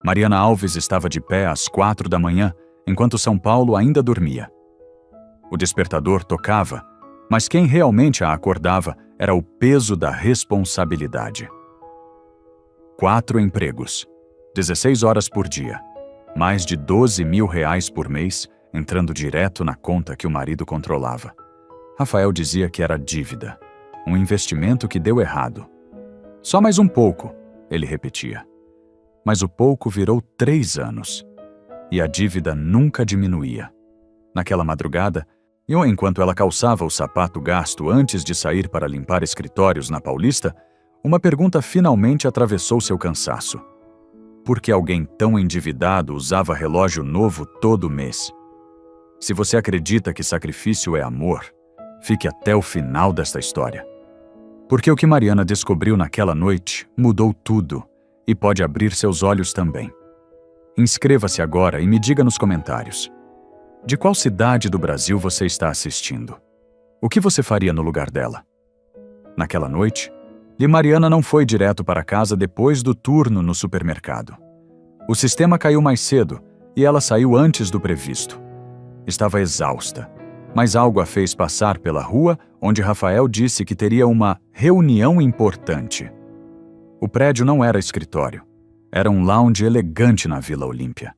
Mariana Alves estava de pé às 4 da manhã, enquanto São Paulo ainda dormia. O despertador tocava, mas quem realmente a acordava era o peso da responsabilidade. 4 empregos, 16 horas por dia, mais de R$12 mil por mês, entrando direto na conta que o marido controlava. Rafael dizia que era dívida, um investimento que deu errado. Só mais um pouco, ele repetia. Mas o pouco virou 3 anos. E a dívida nunca diminuía. Naquela madrugada, enquanto ela calçava o sapato gasto antes de sair para limpar escritórios na Paulista, uma pergunta finalmente atravessou seu cansaço. Por que alguém tão endividado usava relógio novo todo mês? Se você acredita que sacrifício é amor, fique até o final desta história. Porque o que Mariana descobriu naquela noite mudou tudo e pode abrir seus olhos também. Inscreva-se agora e me diga nos comentários. De qual cidade do Brasil você está assistindo? O que você faria no lugar dela? Naquela noite, Mariana não foi direto para casa depois do turno no supermercado. O sistema caiu mais cedo e ela saiu antes do previsto. Estava exausta, mas algo a fez passar pela rua onde Rafael disse que teria uma reunião importante. O prédio não era escritório. Era um lounge elegante na Vila Olímpia.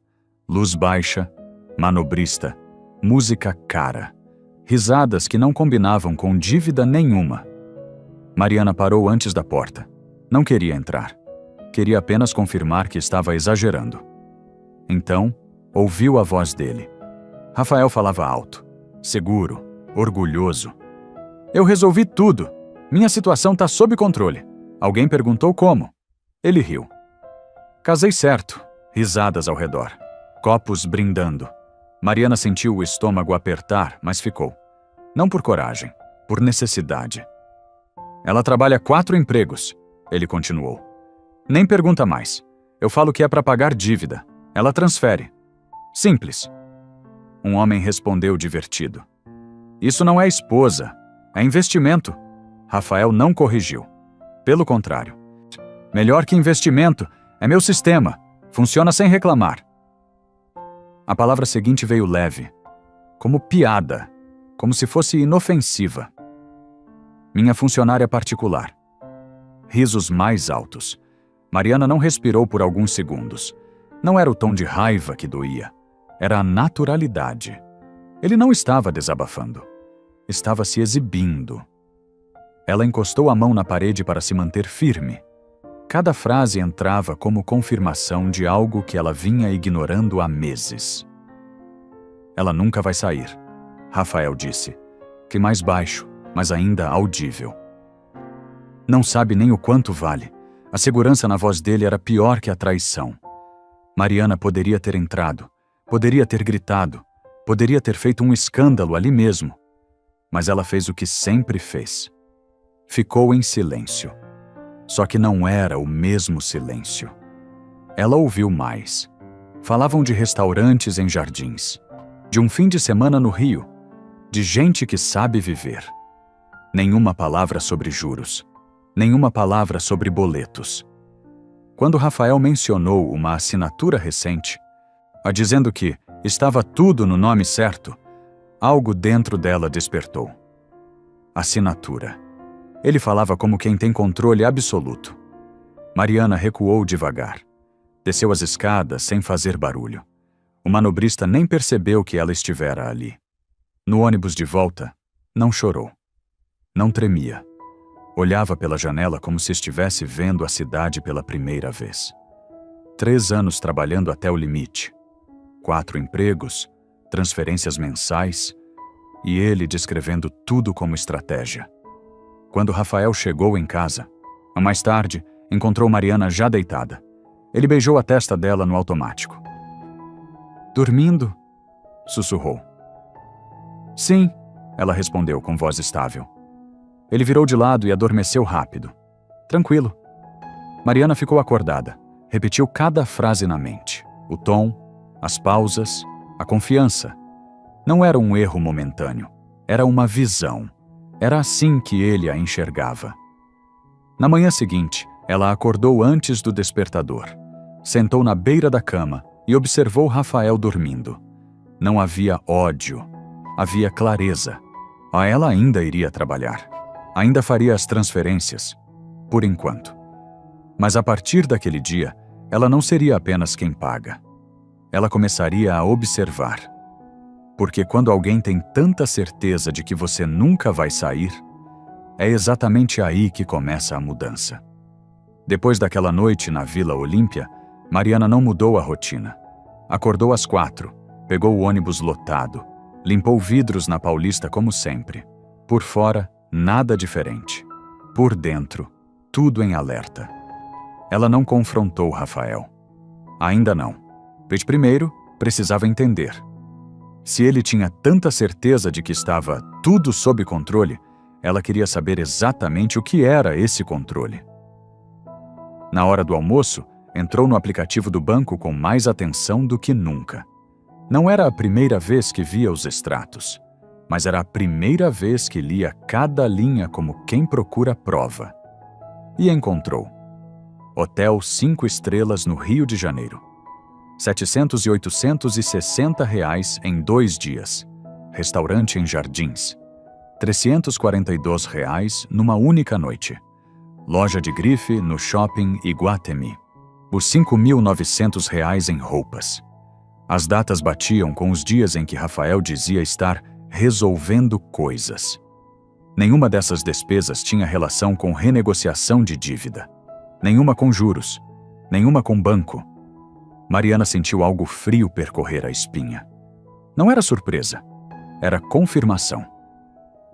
Luz baixa, manobrista, música cara, risadas que não combinavam com dívida nenhuma. Mariana parou antes da porta. Não queria entrar. Queria apenas confirmar que estava exagerando. Então, ouviu a voz dele. Rafael falava alto, seguro, orgulhoso. Eu resolvi tudo. Minha situação está sob controle. Alguém perguntou como. Ele riu. Casei certo. Risadas ao redor. Copos brindando. Mariana sentiu o estômago apertar, mas ficou. Não por coragem, por necessidade. Ela trabalha 4 empregos, ele continuou. Nem pergunta mais. Eu falo que é para pagar dívida. Ela transfere. Simples. Um homem respondeu divertido. Isso não é esposa, é investimento. Rafael não corrigiu. Pelo contrário. Melhor que investimento, é meu sistema. Funciona sem reclamar. A palavra seguinte veio leve, como piada, como se fosse inofensiva. Minha funcionária particular. Risos mais altos. Mariana não respirou por alguns segundos. Não era o tom de raiva que doía. Era a naturalidade. Ele não estava desabafando. Estava se exibindo. Ela encostou a mão na parede para se manter firme. Cada frase entrava como confirmação de algo que ela vinha ignorando há meses. Ela nunca vai sair, Rafael disse, que mais baixo, mas ainda audível. Não sabe nem o quanto vale. A segurança na voz dele era pior que a traição. Mariana poderia ter entrado, poderia ter gritado, poderia ter feito um escândalo ali mesmo. Mas ela fez o que sempre fez. Ficou em silêncio. Só que não era o mesmo silêncio. Ela ouviu mais. Falavam de restaurantes em Jardins, de um fim de semana no Rio, de gente que sabe viver. Nenhuma palavra sobre juros, nenhuma palavra sobre boletos. Quando Rafael mencionou uma assinatura recente, dizendo que estava tudo no nome certo, algo dentro dela despertou. Assinatura. Ele falava como quem tem controle absoluto. Mariana recuou devagar. Desceu as escadas sem fazer barulho. O manobrista nem percebeu que ela estivera ali. No ônibus de volta, não chorou. Não tremia. Olhava pela janela como se estivesse vendo a cidade pela primeira vez. 3 anos trabalhando até o limite. 4 empregos, transferências mensais, e ele descrevendo tudo como estratégia. Quando Rafael chegou em casa, mais tarde, encontrou Mariana já deitada. Ele beijou a testa dela no automático. Dormindo? Sussurrou. Sim, ela respondeu com voz estável. Ele virou de lado e adormeceu rápido. Tranquilo. Mariana ficou acordada. Repetiu cada frase na mente. O tom, as pausas, a confiança. Não era um erro momentâneo. Era uma visão. Era assim que ele a enxergava. Na manhã seguinte, ela acordou antes do despertador. Sentou na beira da cama e observou Rafael dormindo. Não havia ódio, havia clareza. Ela ainda iria trabalhar. Ainda faria as transferências, por enquanto. Mas a partir daquele dia, ela não seria apenas quem paga. Ela começaria a observar. Porque quando alguém tem tanta certeza de que você nunca vai sair, é exatamente aí que começa a mudança. Depois daquela noite na Vila Olímpia, Mariana não mudou a rotina. Acordou às 4, pegou o ônibus lotado, limpou vidros na Paulista como sempre. Por fora, nada diferente. Por dentro, tudo em alerta. Ela não confrontou Rafael. Ainda não. Pois primeiro, precisava entender. Se ele tinha tanta certeza de que estava tudo sob controle, ela queria saber exatamente o que era esse controle. Na hora do almoço, entrou no aplicativo do banco com mais atenção do que nunca. Não era a primeira vez que via os extratos, mas era a primeira vez que lia cada linha como quem procura prova. E encontrou. Hotel 5 estrelas no Rio de Janeiro. R$700 e R$860 em 2 dias. Restaurante em Jardins. R$342 numa única noite. Loja de grife no shopping Iguatemi. Os R$5.900 em roupas. As datas batiam com os dias em que Rafael dizia estar resolvendo coisas. Nenhuma dessas despesas tinha relação com renegociação de dívida. Nenhuma com juros. Nenhuma com banco. Mariana sentiu algo frio percorrer a espinha. Não era surpresa. Era confirmação.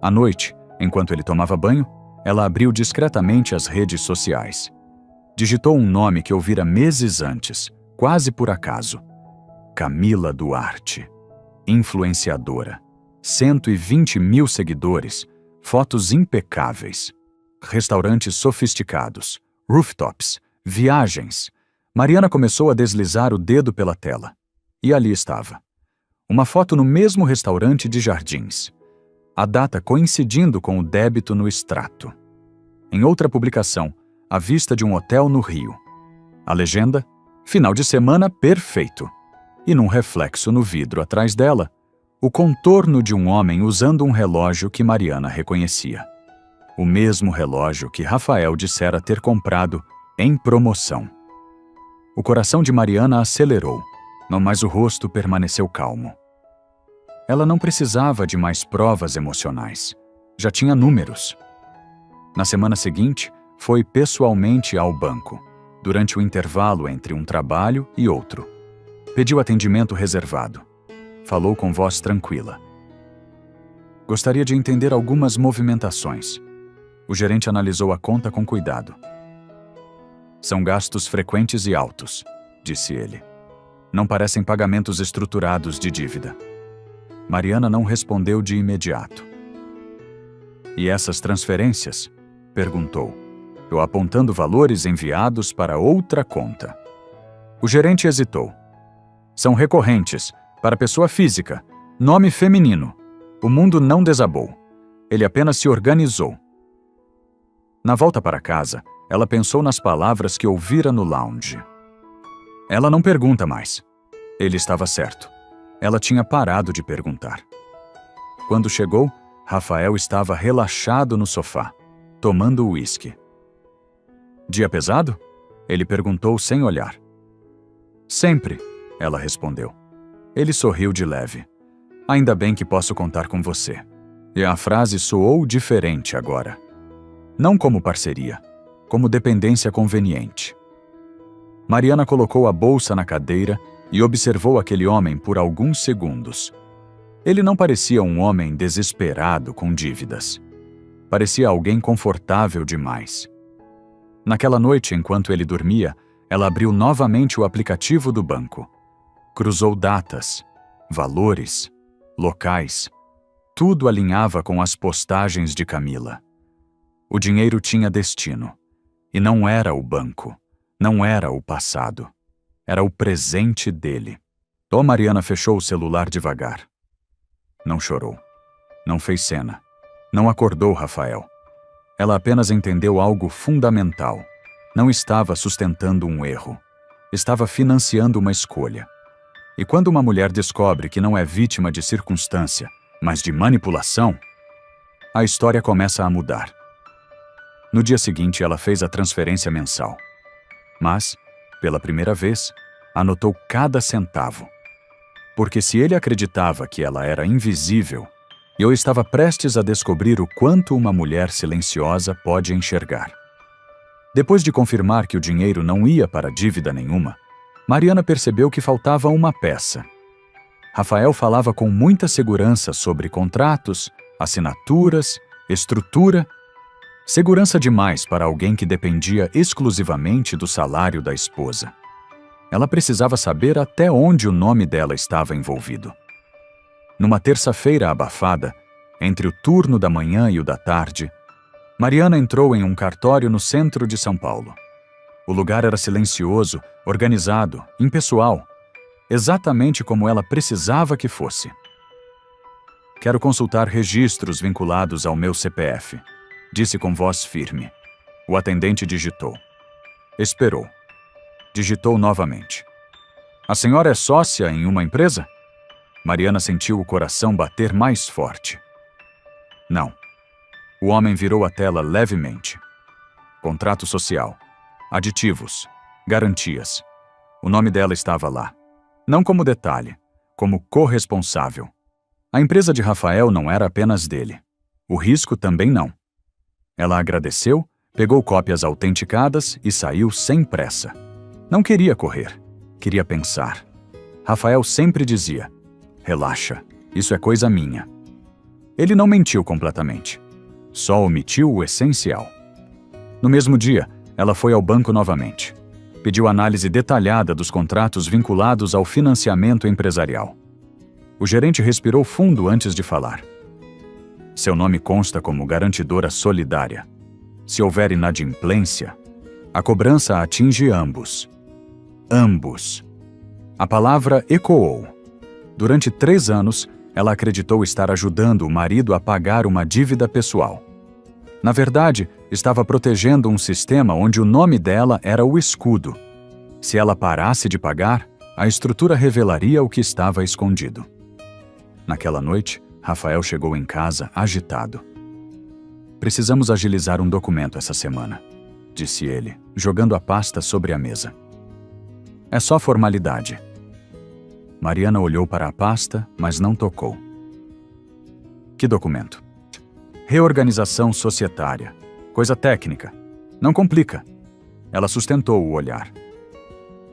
À noite, enquanto ele tomava banho, ela abriu discretamente as redes sociais. Digitou um nome que ouvira meses antes, quase por acaso. Camila Duarte. Influenciadora. 120 mil seguidores. Fotos impecáveis. Restaurantes sofisticados. Rooftops. Viagens. Mariana começou a deslizar o dedo pela tela. E ali estava. Uma foto no mesmo restaurante de Jardins. A data coincidindo com o débito no extrato. Em outra publicação, a vista de um hotel no Rio. A legenda, final de semana perfeito. E num reflexo no vidro atrás dela, o contorno de um homem usando um relógio que Mariana reconhecia. O mesmo relógio que Rafael dissera ter comprado em promoção. O coração de Mariana acelerou, mas o rosto permaneceu calmo. Ela não precisava de mais provas emocionais. Já tinha números. Na semana seguinte, foi pessoalmente ao banco, durante o intervalo entre um trabalho e outro. Pediu atendimento reservado. Falou com voz tranquila. Gostaria de entender algumas movimentações. O gerente analisou a conta com cuidado. São gastos frequentes e altos, disse ele. Não parecem pagamentos estruturados de dívida. Mariana não respondeu de imediato. E essas transferências? Perguntou, eu apontando valores enviados para outra conta. O gerente hesitou. São recorrentes, para pessoa física, nome feminino. O mundo não desabou. Ele apenas se organizou. Na volta para casa, ela pensou nas palavras que ouvira no lounge. Ela não pergunta mais. Ele estava certo. Ela tinha parado de perguntar. Quando chegou, Rafael estava relaxado no sofá, tomando uísque. Dia pesado? Ele perguntou sem olhar. Sempre, ela respondeu. Ele sorriu de leve. Ainda bem que posso contar com você. E a frase soou diferente agora. Não como parceria, como dependência conveniente. Mariana colocou a bolsa na cadeira e observou aquele homem por alguns segundos. Ele não parecia um homem desesperado com dívidas. Parecia alguém confortável demais. Naquela noite, enquanto ele dormia, ela abriu novamente o aplicativo do banco. Cruzou datas, valores, locais. Tudo alinhava com as postagens de Camila. O dinheiro tinha destino. E não era o banco. Não era o passado. Era o presente dele. Mariana fechou o celular devagar. Não chorou. Não fez cena. Não acordou Rafael. Ela apenas entendeu algo fundamental. Não estava sustentando um erro. estava financiando uma escolha. E quando uma mulher descobre que não é vítima de circunstância, mas de manipulação, a história começa a mudar. No dia seguinte, ela fez a transferência mensal. Mas, pela primeira vez, anotou cada centavo. Porque se ele acreditava que ela era invisível, eu estava prestes a descobrir o quanto uma mulher silenciosa pode enxergar. Depois de confirmar que o dinheiro não ia para dívida nenhuma, Mariana percebeu que faltava uma peça. Rafael falava com muita segurança sobre contratos, assinaturas, estrutura. Segurança demais para alguém que dependia exclusivamente do salário da esposa. Ela precisava saber até onde o nome dela estava envolvido. Numa terça-feira abafada, entre o turno da manhã e o da tarde, Mariana entrou em um cartório no centro de São Paulo. O lugar era silencioso, organizado, impessoal, exatamente como ela precisava que fosse. Quero consultar registros vinculados ao meu CPF, disse com voz firme. O atendente digitou. Esperou. Digitou novamente. A senhora é sócia em uma empresa? Mariana sentiu o coração bater mais forte. Não. O homem virou a tela levemente. Contrato social. Aditivos. Garantias. O nome dela estava lá. Não como detalhe, como corresponsável. A empresa de Rafael não era apenas dele. O risco também não. Ela agradeceu, pegou cópias autenticadas e saiu sem pressa. Não queria correr. Queria pensar. Rafael sempre dizia: relaxa, isso é coisa minha. Ele não mentiu completamente. Só omitiu o essencial. No mesmo dia, ela foi ao banco novamente. Pediu análise detalhada dos contratos vinculados ao financiamento empresarial. O gerente respirou fundo antes de falar. Seu nome consta como garantidora solidária. Se houver inadimplência, a cobrança atinge ambos. Ambos. A palavra ecoou. Durante 3 anos, ela acreditou estar ajudando o marido a pagar uma dívida pessoal. Na verdade, estava protegendo um sistema onde o nome dela era o escudo. Se ela parasse de pagar, a estrutura revelaria o que estava escondido. Naquela noite, Rafael chegou em casa agitado. Precisamos agilizar um documento essa semana, disse ele, jogando a pasta sobre a mesa. É só formalidade. Mariana olhou para a pasta, mas não tocou. Que documento? Reorganização societária. Coisa técnica. Não complica. Ela sustentou o olhar.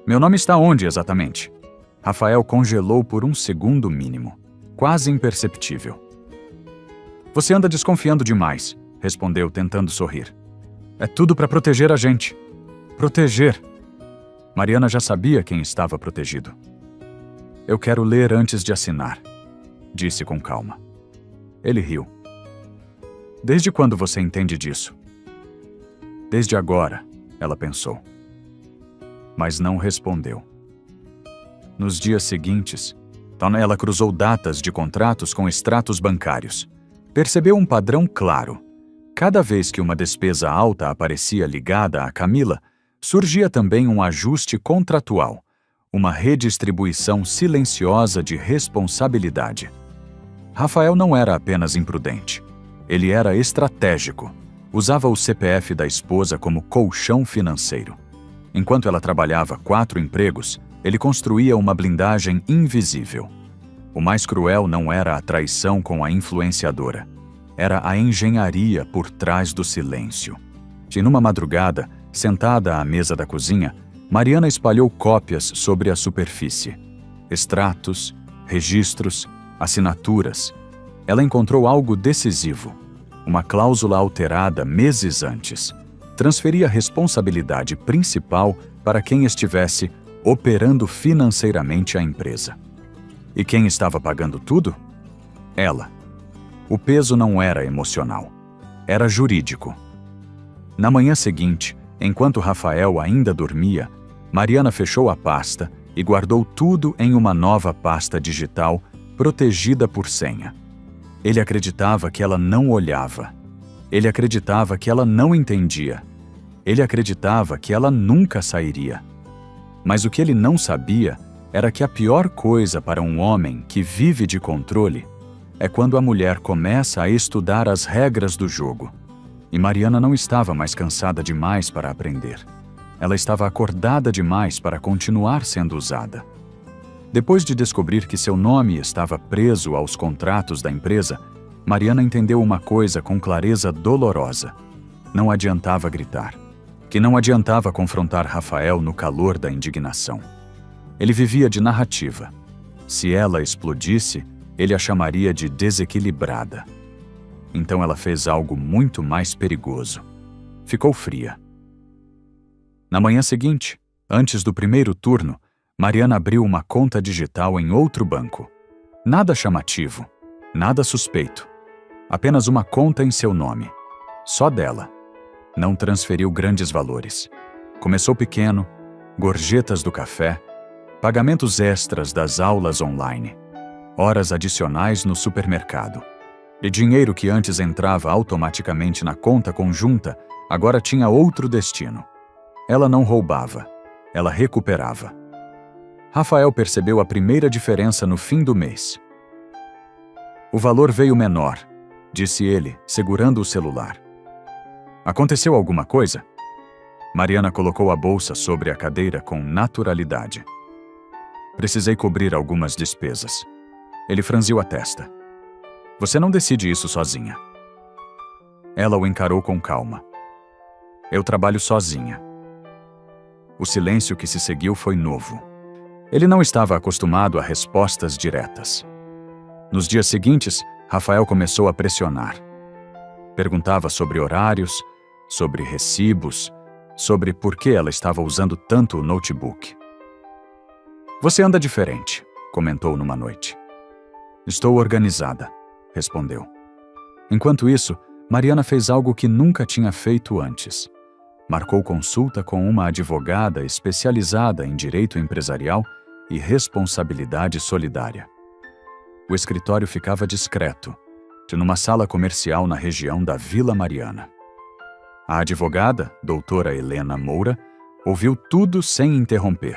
Meu nome está onde exatamente? Rafael congelou por um segundo mínimo, quase imperceptível. Você anda desconfiando demais, respondeu tentando sorrir. É tudo para proteger a gente. Proteger. Mariana já sabia quem estava protegido. Eu quero ler antes de assinar, disse com calma. Ele riu. Desde quando você entende disso? Desde agora, ela pensou. Mas não respondeu. Nos dias seguintes, ela cruzou datas de contratos com extratos bancários. Percebeu um padrão claro. Cada vez que uma despesa alta aparecia ligada a Camila, surgia também um ajuste contratual, uma redistribuição silenciosa de responsabilidade. Rafael não era apenas imprudente. Ele era estratégico. Usava o CPF da esposa como colchão financeiro. Enquanto ela trabalhava 4 empregos, ele construía uma blindagem invisível. O mais cruel não era a traição com a influenciadora. Era a engenharia por trás do silêncio. E numa madrugada, sentada à mesa da cozinha, Mariana espalhou cópias sobre a superfície. Extratos, registros, assinaturas. Ela encontrou algo decisivo. Uma cláusula alterada meses antes. Transferia a responsabilidade principal para quem estivesse operando financeiramente a empresa. E quem estava pagando tudo? Ela. O peso não era emocional. Era jurídico. Na manhã seguinte, enquanto Rafael ainda dormia, Mariana fechou a pasta e guardou tudo em uma nova pasta digital protegida por senha. Ele acreditava que ela não olhava. Ele acreditava que ela não entendia. Ele acreditava que ela nunca sairia. Mas o que ele não sabia era que a pior coisa para um homem que vive de controle é quando a mulher começa a estudar as regras do jogo. E Mariana não estava mais cansada demais para aprender. Ela estava acordada demais para continuar sendo usada. Depois de descobrir que seu nome estava preso aos contratos da empresa, Mariana entendeu uma coisa com clareza dolorosa. Não adiantava gritar. Que não adiantava confrontar Rafael no calor da indignação. Ele vivia de narrativa. Se ela explodisse, ele a chamaria de desequilibrada. Então ela fez algo muito mais perigoso. Ficou fria. Na manhã seguinte, antes do primeiro turno, Mariana abriu uma conta digital em outro banco. Nada chamativo, nada suspeito. Apenas uma conta em seu nome. Só dela. Não transferiu grandes valores. Começou pequeno, gorjetas do café, pagamentos extras das aulas online, horas adicionais no supermercado. E dinheiro que antes entrava automaticamente na conta conjunta, agora tinha outro destino. Ela não roubava, ela recuperava. Rafael percebeu a primeira diferença no fim do mês. O valor veio menor, disse ele, segurando o celular. Aconteceu alguma coisa? Mariana colocou a bolsa sobre a cadeira com naturalidade. Precisei cobrir algumas despesas. Ele franziu a testa. Você não decide isso sozinha. Ela o encarou com calma. Eu trabalho sozinha. O silêncio que se seguiu foi novo. Ele não estava acostumado a respostas diretas. Nos dias seguintes, Rafael começou a pressionar. Perguntava sobre horários, sobre recibos, sobre por que ela estava usando tanto o notebook. Você anda diferente, comentou numa noite. Estou organizada, respondeu. Enquanto isso, Mariana fez algo que nunca tinha feito antes. Marcou consulta com uma advogada especializada em direito empresarial e responsabilidade solidária. O escritório ficava discreto, numa sala comercial na região da Vila Mariana. A advogada, doutora Helena Moura, ouviu tudo sem interromper.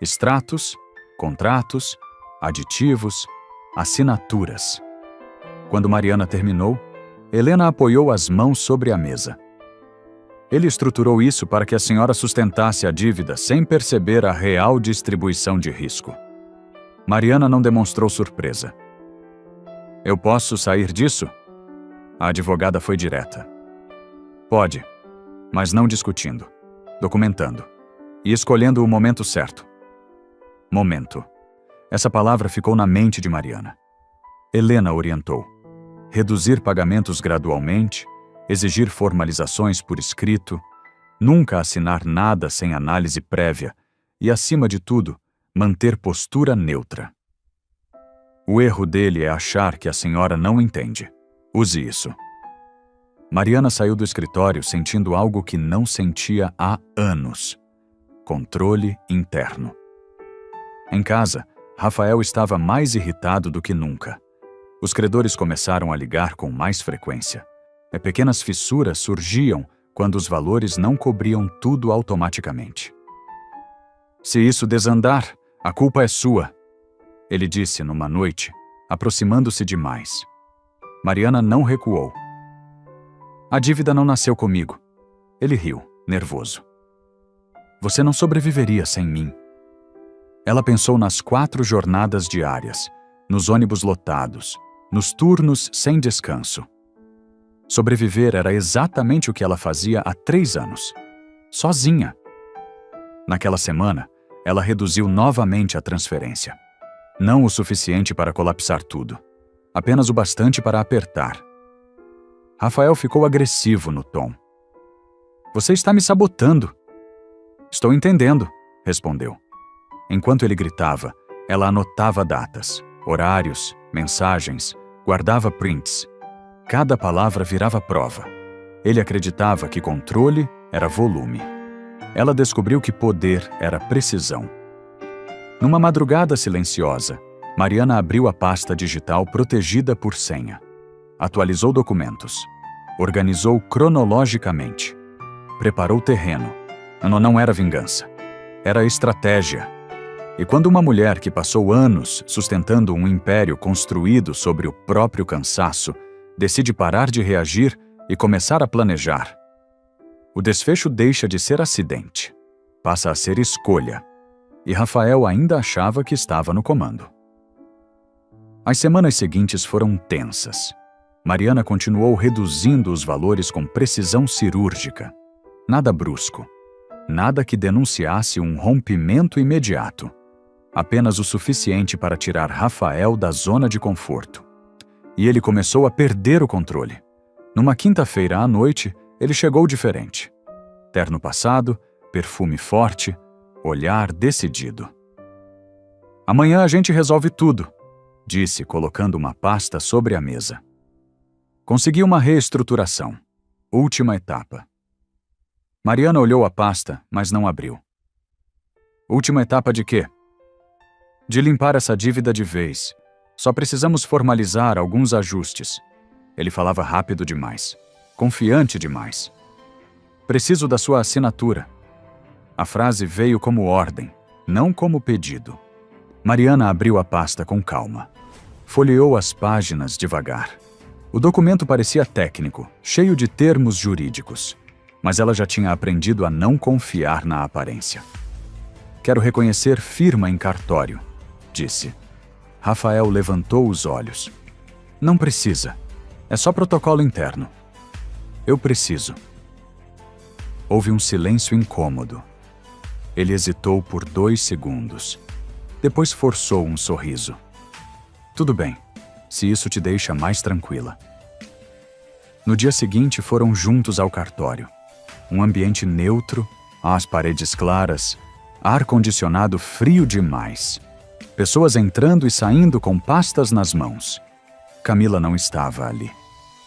Extratos, contratos, aditivos, assinaturas. Quando Mariana terminou, Helena apoiou as mãos sobre a mesa. Ele estruturou isso para que a senhora sustentasse a dívida sem perceber a real distribuição de risco. Mariana não demonstrou surpresa. Eu posso sair disso? A advogada foi direta. Pode, mas não discutindo, documentando e escolhendo o momento certo. Momento. Essa palavra ficou na mente de Mariana. Helena orientou. Reduzir pagamentos gradualmente, exigir formalizações por escrito, nunca assinar nada sem análise prévia e, acima de tudo, manter postura neutra. O erro dele é achar que a senhora não entende. Use isso. Mariana saiu do escritório sentindo algo que não sentia há anos. Controle interno. Em casa, Rafael estava mais irritado do que nunca. Os credores começaram a ligar com mais frequência. Pequenas fissuras surgiam quando os valores não cobriam tudo automaticamente. Se isso desandar, a culpa é sua, ele disse numa noite, aproximando-se demais. Mariana não recuou. A dívida não nasceu comigo. Ele riu, nervoso. Você não sobreviveria sem mim. Ela pensou nas 4 jornadas diárias, nos ônibus lotados, nos turnos sem descanso. Sobreviver era exatamente o que ela fazia há 3 anos. Sozinha. Naquela semana, ela reduziu novamente a transferência. Não o suficiente para colapsar tudo. Apenas o bastante para apertar. Rafael ficou agressivo no tom. Você está me sabotando. Estou entendendo, respondeu. Enquanto ele gritava, ela anotava datas, horários, mensagens, guardava prints. Cada palavra virava prova. Ele acreditava que controle era volume. Ela descobriu que poder era precisão. Numa madrugada silenciosa, Mariana abriu a pasta digital protegida por senha. Atualizou documentos. Organizou cronologicamente. Preparou terreno. Não era vingança. Era estratégia. E quando uma mulher que passou anos sustentando um império construído sobre o próprio cansaço decide parar de reagir e começar a planejar, o desfecho deixa de ser acidente, passa a ser escolha. E Rafael ainda achava que estava no comando. As semanas seguintes foram tensas. Mariana continuou reduzindo os valores com precisão cirúrgica. Nada brusco. Nada que denunciasse um rompimento imediato. Apenas o suficiente para tirar Rafael da zona de conforto. E ele começou a perder o controle. Numa quinta-feira à noite, ele chegou diferente. Terno passado, perfume forte, olhar decidido. "Amanhã a gente resolve tudo", disse, colocando uma pasta sobre a mesa. Consegui uma reestruturação. Última etapa. Mariana olhou a pasta, mas não abriu. "Última etapa de quê?" "De limpar essa dívida de vez. Só precisamos formalizar alguns ajustes." Ele falava rápido demais, confiante demais. "Preciso da sua assinatura." A frase veio como ordem, não como pedido. Mariana abriu a pasta com calma. Folheou as páginas devagar. O documento parecia técnico, cheio de termos jurídicos, mas ela já tinha aprendido a não confiar na aparência. "Quero reconhecer firma em cartório", disse. Rafael levantou os olhos. "Não precisa. É só protocolo interno." "Eu preciso." Houve um silêncio incômodo. Ele hesitou por 2 segundos. Depois forçou um sorriso. "Tudo bem, se isso te deixa mais tranquila." No dia seguinte foram juntos ao cartório. Um ambiente neutro, as paredes claras, ar-condicionado frio demais. Pessoas entrando e saindo com pastas nas mãos. Camila não estava ali.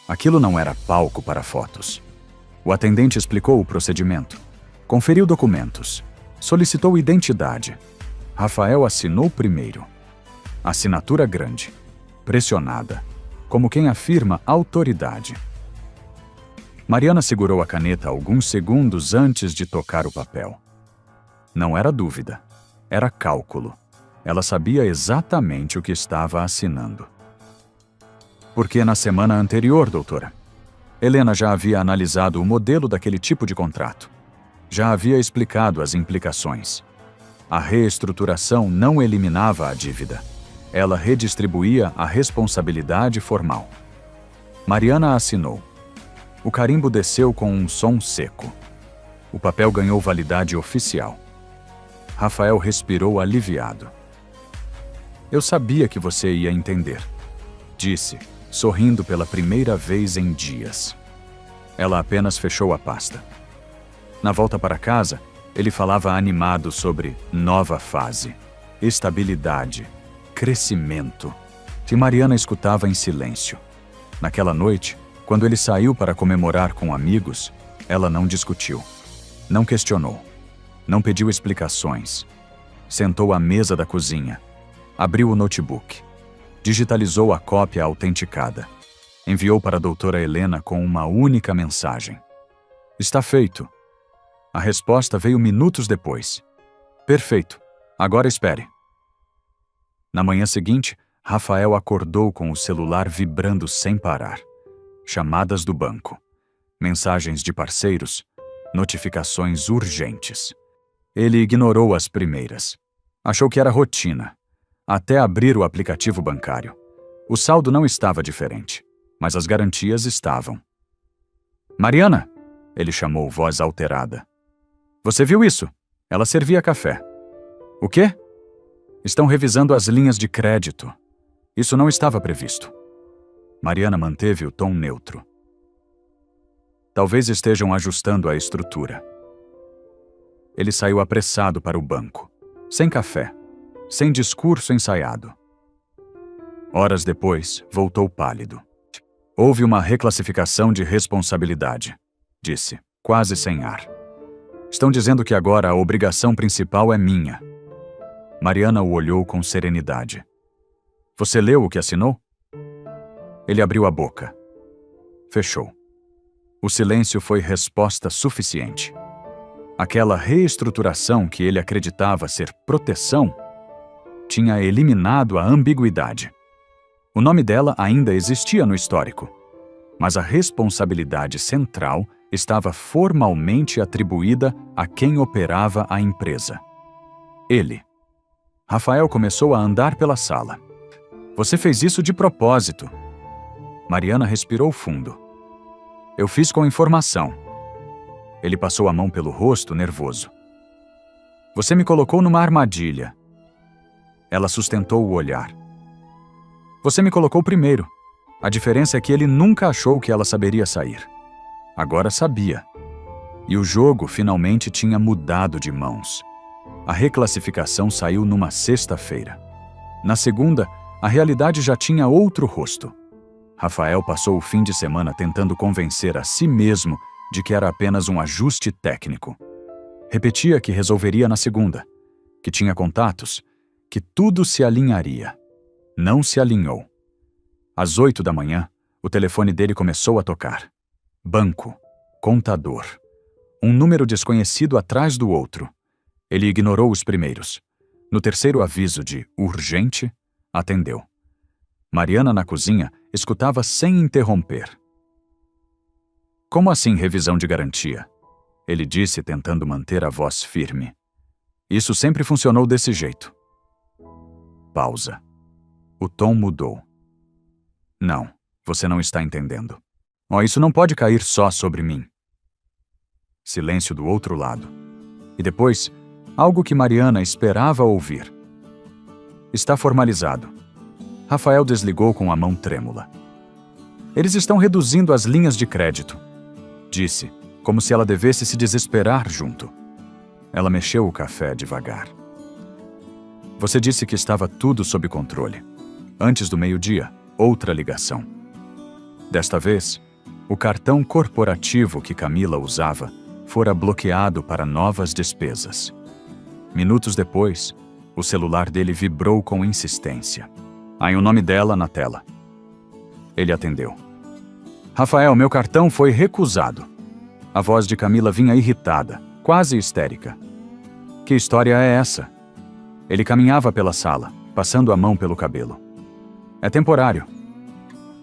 Aquilo não era palco para fotos. O atendente explicou o procedimento. Conferiu documentos. Solicitou identidade. Rafael assinou primeiro. Assinatura grande. Pressionada. Como quem afirma autoridade. Mariana segurou a caneta alguns segundos antes de tocar o papel. Não era dúvida. Era cálculo. Ela sabia exatamente o que estava assinando. "Porque na semana anterior, doutora, Helena já havia analisado o modelo daquele tipo de contrato. Já havia explicado as implicações. A reestruturação não eliminava a dívida. Ela redistribuía a responsabilidade formal." Mariana assinou. O carimbo desceu com um som seco. O papel ganhou validade oficial. Rafael respirou aliviado. "Eu sabia que você ia entender", disse, sorrindo pela primeira vez em dias. Ela apenas fechou a pasta. Na volta para casa, ele falava animado sobre nova fase, estabilidade, crescimento. E Mariana escutava em silêncio. Naquela noite, quando ele saiu para comemorar com amigos, ela não discutiu, não questionou, não pediu explicações. Sentou à mesa da cozinha, abriu o notebook, digitalizou a cópia autenticada, enviou para a doutora Helena com uma única mensagem. "Está feito." A resposta veio minutos depois. "Perfeito. Agora espere." Na manhã seguinte, Rafael acordou com o celular vibrando sem parar. Chamadas do banco, mensagens de parceiros, notificações urgentes. Ele ignorou as primeiras. Achou que era rotina, até abrir o aplicativo bancário. O saldo não estava diferente, mas as garantias estavam. "Mariana!" Ele chamou, voz alterada. "Você viu isso? Ela servia café." "O quê?" "Estão revisando as linhas de crédito. Isso não estava previsto." Mariana manteve o tom neutro. "Talvez estejam ajustando a estrutura." Ele saiu apressado para o banco, sem café, sem discurso ensaiado. Horas depois, voltou pálido. "Houve uma reclassificação de responsabilidade", disse, quase sem ar. "Estão dizendo que agora a obrigação principal é minha." Mariana o olhou com serenidade. "Você leu o que assinou?" Ele abriu a boca. Fechou. O silêncio foi resposta suficiente. Aquela reestruturação que ele acreditava ser proteção tinha eliminado a ambiguidade. O nome dela ainda existia no histórico, mas a responsabilidade central estava formalmente atribuída a quem operava a empresa. Ele. Rafael começou a andar pela sala. Você fez isso de propósito. Mariana respirou fundo. Eu fiz com informação. Ele passou a mão pelo rosto, nervoso. Você me colocou numa armadilha. Ela sustentou o olhar. Você me colocou primeiro. A diferença é que ele nunca achou que ela saberia sair. Agora sabia. E o jogo finalmente tinha mudado de mãos. A reclassificação saiu numa sexta-feira. Na segunda, a realidade já tinha outro rosto. Rafael passou o fim de semana tentando convencer a si mesmo de que era apenas um ajuste técnico. Repetia que resolveria na segunda, que tinha contatos, que tudo se alinharia. Não se alinhou. Às 8 da manhã, o telefone dele começou a tocar. Banco, contador. Um número desconhecido atrás do outro. Ele ignorou os primeiros. No terceiro aviso de urgente, atendeu. Mariana, na cozinha, escutava sem interromper. Como assim revisão de garantia? Ele disse, tentando manter a voz firme. Isso sempre funcionou desse jeito. Pausa. O tom mudou. Não, você não está entendendo. Isso não pode cair só sobre mim. Silêncio do outro lado. E depois, algo que Mariana esperava ouvir. Está formalizado. Rafael desligou com a mão trêmula. Eles estão reduzindo as linhas de crédito, disse, como se ela devesse se desesperar junto. Ela mexeu o café devagar. Você disse que estava tudo sob controle. Antes do meio-dia, outra ligação. Desta vez, o cartão corporativo que Camila usava fora bloqueado para novas despesas. Minutos depois, o celular dele vibrou com insistência. Aí o nome dela na tela. Ele atendeu. Rafael, meu cartão foi recusado. A voz de Camila vinha irritada, quase histérica. Que história é essa? Ele caminhava pela sala, passando a mão pelo cabelo. É temporário.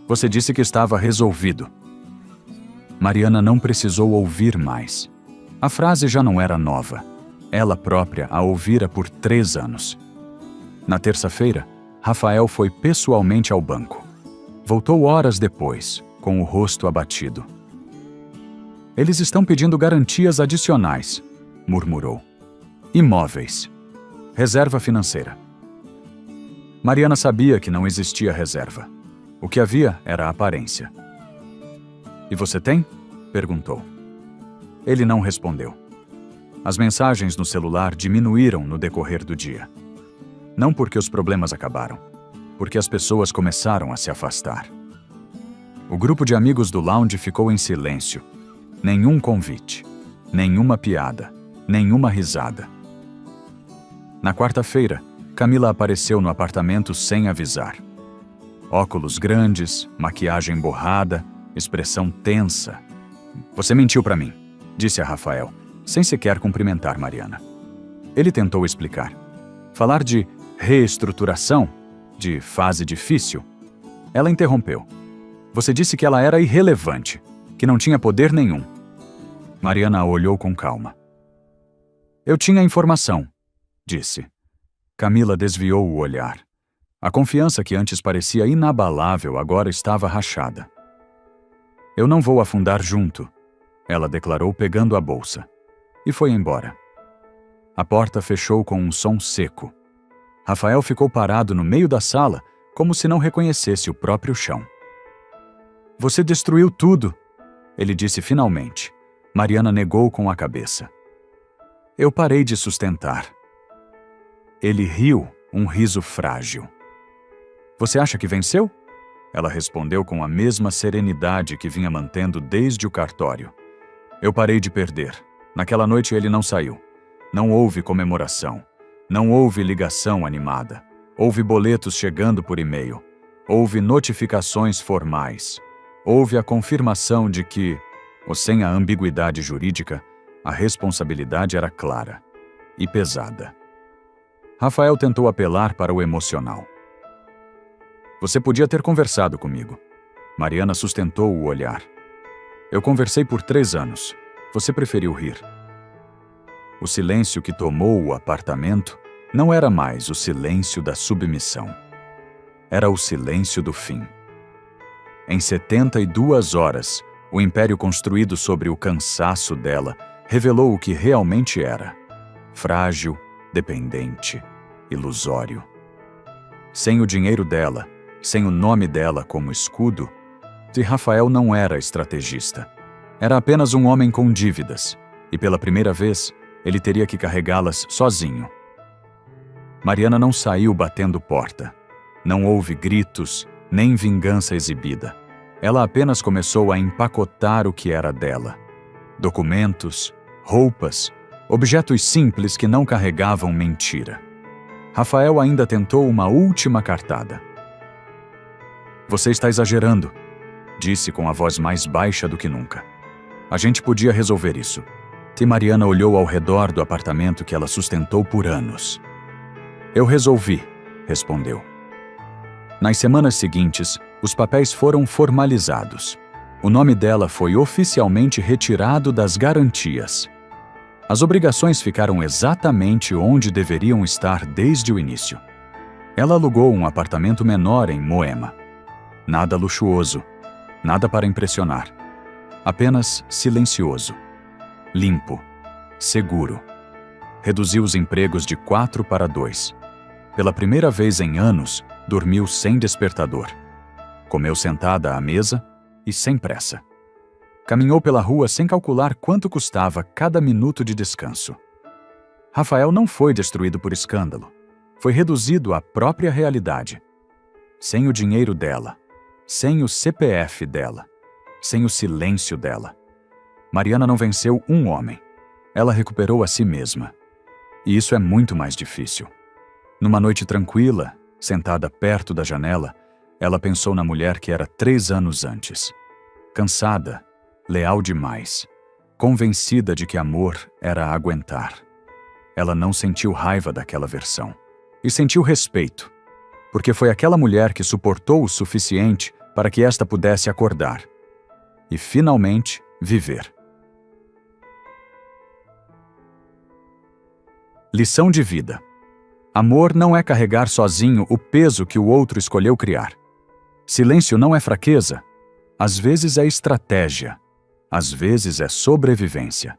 Você disse que estava resolvido. Mariana não precisou ouvir mais. A frase já não era nova. Ela própria a ouvira por 3 anos. Na terça-feira, Rafael foi pessoalmente ao banco. Voltou horas depois, com o rosto abatido. Eles estão pedindo garantias adicionais, murmurou. Imóveis. Reserva financeira. Mariana sabia que não existia reserva. O que havia era aparência. E você tem? Perguntou. Ele não respondeu. As mensagens no celular diminuíram no decorrer do dia. Não porque os problemas acabaram, porque as pessoas começaram a se afastar. O grupo de amigos do lounge ficou em silêncio. Nenhum convite, nenhuma piada, nenhuma risada. Na quarta-feira, Camila apareceu no apartamento sem avisar. Óculos grandes, maquiagem borrada, expressão tensa. Você mentiu para mim, disse a Rafael, sem sequer cumprimentar Mariana. Ele tentou explicar. Falar de reestruturação, de fase difícil. Ela interrompeu. Você disse que ela era irrelevante, que não tinha poder nenhum. Mariana a olhou com calma. Eu tinha informação, disse. Camila desviou o olhar. A confiança que antes parecia inabalável agora estava rachada. Eu não vou afundar junto, ela declarou pegando a bolsa. E foi embora. A porta fechou com um som seco. Rafael ficou parado no meio da sala, como se não reconhecesse o próprio chão. Você destruiu tudo, ele disse finalmente. Mariana negou com a cabeça. Eu parei de sustentar. Ele riu, um riso frágil. Você acha que venceu? Ela respondeu com a mesma serenidade que vinha mantendo desde o cartório. Eu parei de perder. Naquela noite ele não saiu. Não houve comemoração. Não houve ligação animada. Houve boletos chegando por e-mail. Houve notificações formais. Houve a confirmação de que, ou sem a ambiguidade jurídica, A responsabilidade era clara e pesada. Rafael tentou apelar para o emocional. Você podia ter conversado comigo. Mariana sustentou o olhar. Eu conversei por 3 anos. Você preferiu rir. O silêncio que tomou o apartamento não era mais o silêncio da submissão. Era o silêncio do fim. Em 72 horas, o império construído sobre o cansaço dela revelou o que realmente era: frágil, dependente, ilusório. Sem o dinheiro dela, sem o nome dela como escudo, Rafael não era estrategista. Era apenas um homem com dívidas, e pela primeira vez, ele teria que carregá-las sozinho. Mariana não saiu batendo porta. Não houve gritos, nem vingança exibida. Ela apenas começou a empacotar o que era dela. Documentos, roupas, objetos simples que não carregavam mentira. Rafael ainda tentou uma última cartada. Você está exagerando, disse com a voz mais baixa do que nunca. A gente podia resolver isso. Mariana olhou ao redor do apartamento que ela sustentou por anos. Eu resolvi, respondeu. Nas semanas seguintes, os papéis foram formalizados. O nome dela foi oficialmente retirado das garantias. As obrigações ficaram exatamente onde deveriam estar desde o início. Ela alugou um apartamento menor em Moema. Nada luxuoso, nada para impressionar. Apenas silencioso, limpo, seguro. Reduziu os empregos de 4 para 2. Pela primeira vez em anos, dormiu sem despertador. Comeu sentada à mesa e sem pressa. Caminhou pela rua sem calcular quanto custava cada minuto de descanso. Rafael não foi destruído por escândalo. Foi reduzido à própria realidade. Sem o dinheiro dela, sem o CPF dela, sem o silêncio dela. Mariana não venceu um homem. Ela recuperou a si mesma. E isso é muito mais difícil. Numa noite tranquila, sentada perto da janela, ela pensou na mulher que era 3 anos antes. Cansada, leal demais, convencida de que amor era aguentar. Ela não sentiu raiva daquela versão. E sentiu respeito, porque foi aquela mulher que suportou o suficiente para que esta pudesse acordar e, finalmente, viver. Lição de vida. Amor não é carregar sozinho o peso que o outro escolheu criar. Silêncio não é fraqueza. Às vezes é estratégia. Às vezes é sobrevivência.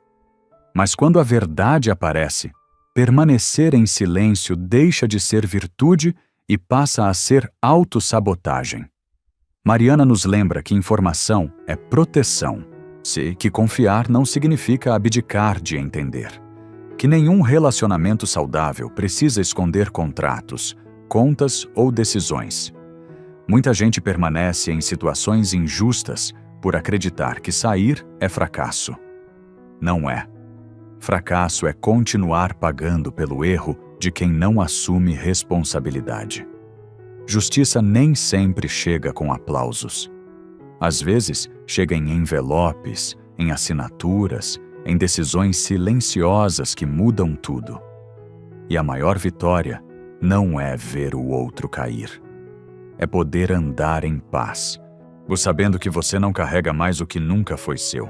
Mas quando a verdade aparece, permanecer em silêncio deixa de ser virtude e passa a ser autossabotagem. Mariana nos lembra que informação é proteção, que confiar não significa abdicar de entender. Que nenhum relacionamento saudável precisa esconder contratos, contas ou decisões. Muita gente permanece em situações injustas por acreditar que sair é fracasso. Não é. Fracasso é continuar pagando pelo erro de quem não assume responsabilidade. Justiça nem sempre chega com aplausos. Às vezes, chega em envelopes, em assinaturas, em decisões silenciosas que mudam tudo. E a maior vitória não é ver o outro cair. É poder andar em paz, sabendo que você não carrega mais o que nunca foi seu.